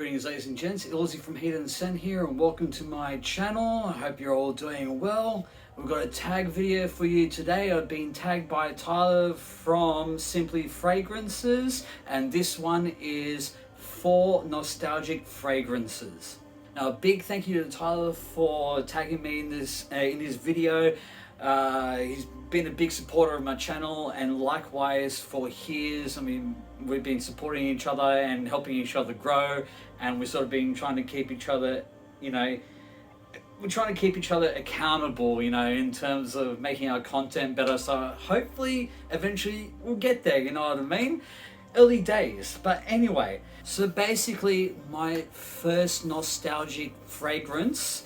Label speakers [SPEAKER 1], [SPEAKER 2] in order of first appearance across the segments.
[SPEAKER 1] Greetings ladies and gents, Ilzy from Hayde and Scent here, and welcome to my channel. I hope you're all doing well. We've got a tag video for you today. I've been tagged by Tyler from Simply Fragrances, and this one is 4 nostalgic fragrances. Now a big thank you to Tyler for tagging me in this video. He's been a big supporter of my channel, and likewise for his. I mean, we've been supporting each other and helping each other grow, and we've sort of been trying to keep each other, we're trying to keep each other accountable, in terms of making our content better. So hopefully eventually we'll get there, you know what I mean? Early days. But anyway, so basically my first nostalgic fragrance,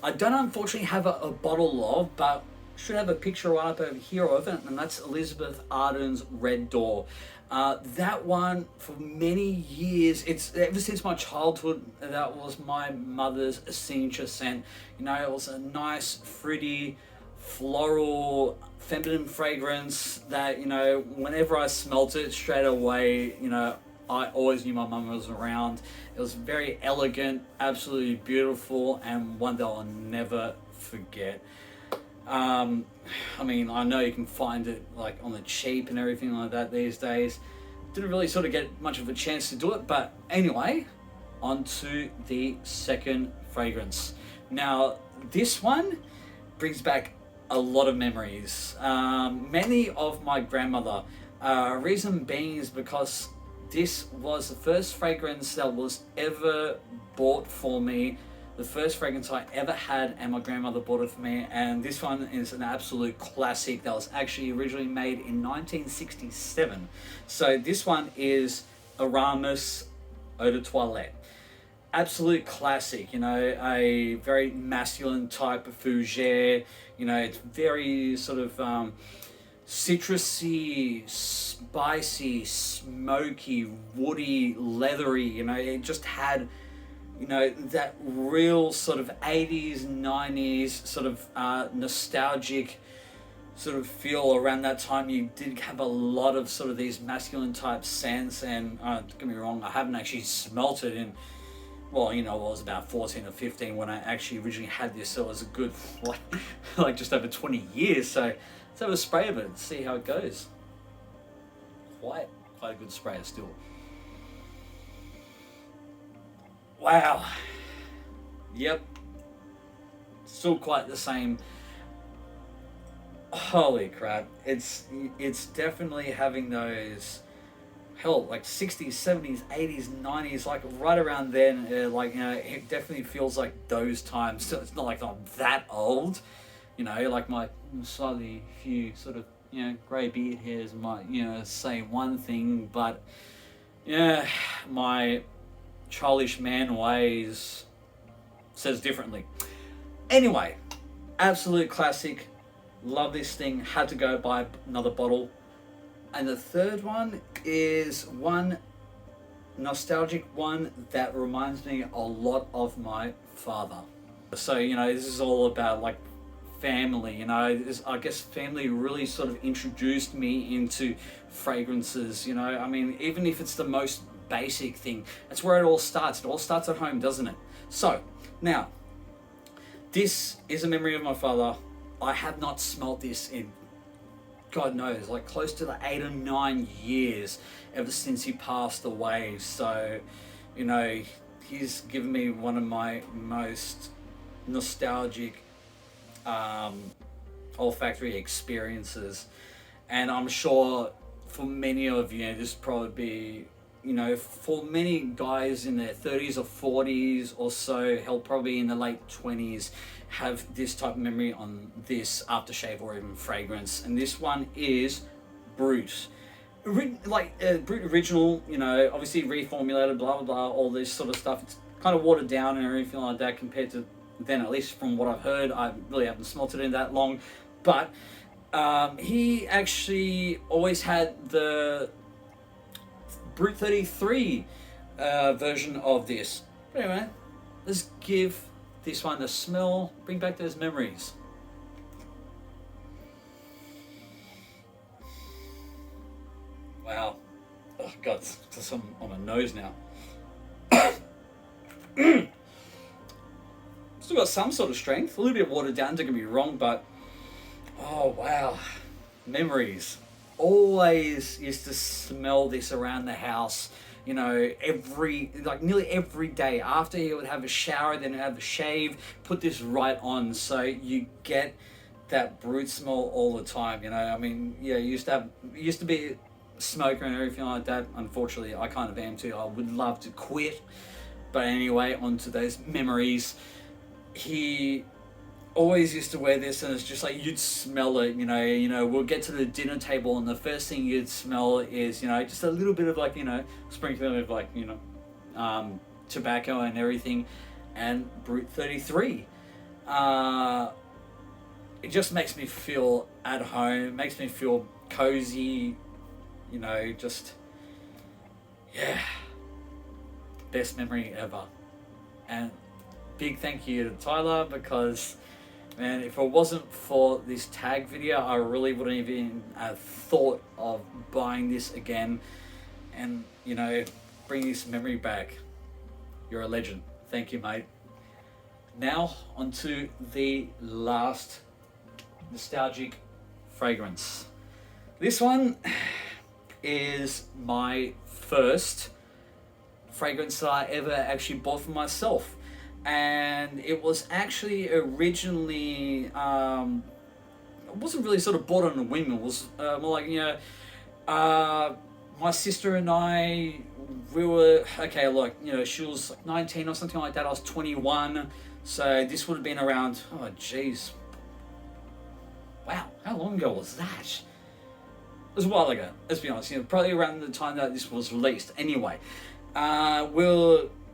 [SPEAKER 1] I don't unfortunately have a bottle of, but should have a picture right up over here of it, and that's Elizabeth Arden's Red Door. That one, for many years, it's ever since my childhood, that was my mother's signature scent. It was a nice, fruity, floral, feminine fragrance that, whenever I smelt it straight away, I always knew my mum was around. It was very elegant, absolutely beautiful, and one that I'll never forget. I mean, I know you can find it like on the cheap and everything like that these days. Didn't really sort of get much of a chance to do it, but anyway, on to the second fragrance. Now, this one brings back a lot of memories. Many of my grandmother. Reason being is because this was the first fragrance that was ever bought for me. The first fragrance I ever had, and my grandmother bought it for me, and this one is an absolute classic that was actually originally made in 1967. So this one is Aramis Eau de Toilette. Absolute classic, a very masculine type of fougere. It's very sort of citrusy, spicy, smoky, woody, leathery. It just had that real sort of 80s, 90s sort of nostalgic sort of feel around that time. You did have a lot of sort of these masculine type scents, and don't get me wrong, I haven't actually smelt it in, well, I was about 14 or 15 when I actually originally had this, so it was a good, like just over 20 years, so let's have a spray of it and see how it goes. Quite a good sprayer still. Wow. Yep. Still quite the same. Holy crap. It's definitely having those, hell, like 60s, 70s, 80s, 90s, like right around then. It definitely feels like those times. So it's not like I'm that old, like my slightly few sort of, grey beard hairs might, say one thing, but yeah, my childish man ways says differently. Anyway, absolute classic. Love this thing. Had to go buy another bottle. And the third one is one nostalgic one that reminds me a lot of my father. So this is all about like family. I guess family really sort of introduced me into fragrances. I mean, even if it's the most basic thing, that's where it all starts. It all starts at home, doesn't it? So now, this is a memory of my father. I have not smelt this in, God knows, like close to the 8 or 9 years ever since he passed away. So he's given me one of my most nostalgic olfactory experiences, and I'm sure for many of you, this probably be, for many guys in their 30s or 40s or so, hell, probably in the late 20s, have this type of memory on this aftershave or even fragrance. And this one is Brut. Brut original, obviously reformulated, blah, blah, blah, all this sort of stuff. It's kind of watered down and everything like that compared to then, at least from what I've heard. I really haven't smelt it in that long. But he actually always had the Brut 33 version of this. But anyway, let's give this one a smell, bring back those memories. Wow. Oh God, there's some on my nose now. Still got some sort of strength, a little bit watered down, don't get me wrong, but oh wow, memories. Always used to smell this around the house, you know, nearly every day. After he would have a shower, then have a shave, put this right on, so you get that Brut smell all the time, you know. I mean, yeah, used to be a smoker and everything like that. Unfortunately, I kind of am too. I would love to quit, but anyway, on to those memories. He always used to wear this, and it's just like you'd smell it, you know, we'll get to the dinner table and the first thing you'd smell is, you know, just a little bit of like, you know, sprinkling of like, you know, tobacco and everything, and Brut 33. It just makes me feel at home, makes me feel cozy, you know, just, yeah, best memory ever. And big thank you to Tyler, because man, if it wasn't for this tag video, I really wouldn't even have thought of buying this again and, you know, bring this memory back. You're a legend. Thank you, mate. Now onto the last nostalgic fragrance. This one is my first fragrance that I ever actually bought for myself. And it was actually originally, it wasn't really sort of bought on a whim. It was more like, you know, my sister and I, we were, okay, like, you know, she was like 19 or something like that. I was 21. So this would have been around, oh, geez. Wow, how long ago was that? It was a while ago, let's be honest. You know, probably around the time that this was released. Anyway,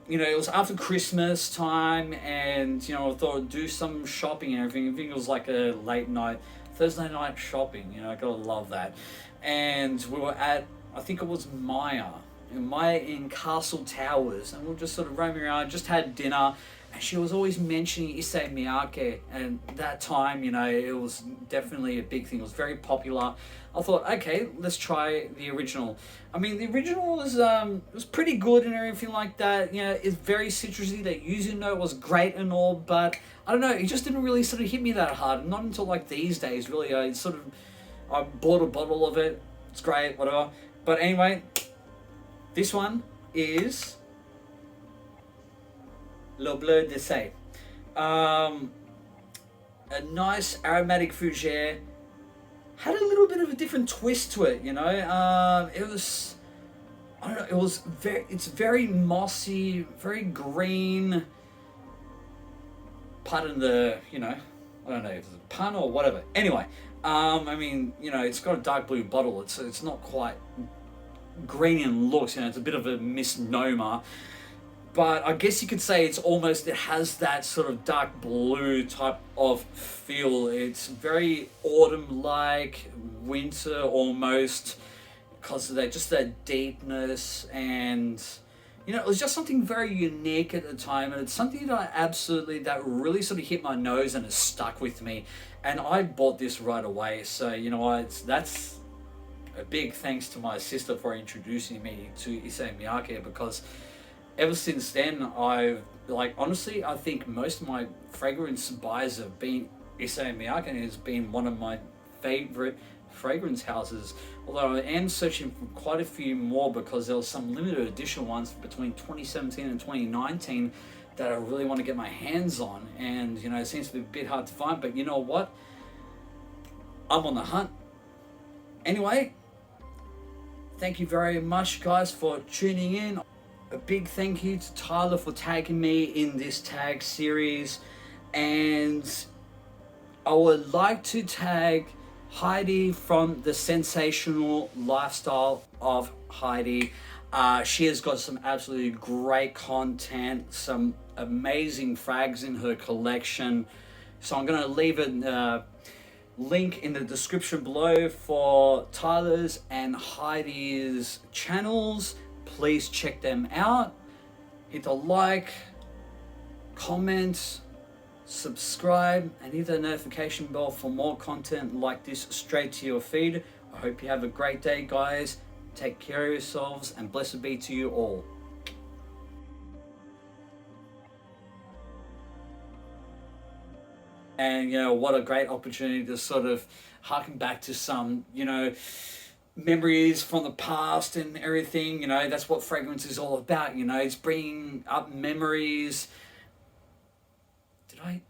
[SPEAKER 1] you know, it was after Christmas time, and, you know, I thought I'd do some shopping and everything. I think it was like a late night, Thursday night shopping, you know, I gotta love that. And we were at, I think it was Maya in Castle Towers, and we were just sort of roaming around, just had dinner, and she was always mentioning Issey Miyake, and that time, you know, it was definitely a big thing. It was very popular. I thought, okay, let's try the original. I mean, the original was pretty good and everything like that. You know, it's very citrusy. That yuzu note was great and all, but I don't know, it just didn't really sort of hit me that hard. Not until like these days, really. I bought a bottle of it. It's great, whatever. But anyway, this one is Le Bleu de Say. A nice aromatic fougere. Had a little bit of a different twist to it, you know. It was, I don't know, it's very mossy, very green. Pardon the, you know, I don't know if it's a pun or whatever. Anyway, I mean, you know, it's got a dark blue bottle. It's not quite green in looks, you know, it's a bit of a misnomer. But I guess you could say it has that sort of dark blue type of feel. It's very autumn-like, winter almost, because of that deepness, and, you know, it was just something very unique at the time, and it's something that really sort of hit my nose and it stuck with me, and I bought this right away. So, you know, that's a big thanks to my sister for introducing me to Issey Miyake, because ever since then, honestly, I think most of my fragrance buys have been Issey Miyake, and has been one of my favorite fragrance houses. Although I am searching for quite a few more, because there was some limited edition ones between 2017 and 2019 that I really want to get my hands on. And, you know, it seems to be a bit hard to find, but you know what? I'm on the hunt. Anyway, thank you very much, guys, for tuning in. A big thank you to Tyler for tagging me in this tag series, and I would like to tag Hayde from the Scentsational Lifestyle of Hayde. She has got some absolutely great content, some amazing frags in her collection. So I'm going to leave a link in the description below for Tyler's and Hayde's channels. Please check them out. Hit the like, comment, subscribe, and hit the notification bell for more content like this straight to your feed. I hope you have a great day, guys. Take care of yourselves, and blessed be to you all. And, you know, what a great opportunity to sort of harken back to some, you know, memories from the past and everything. You know, that's what fragrance is all about. You know, it's bringing up memories. Did I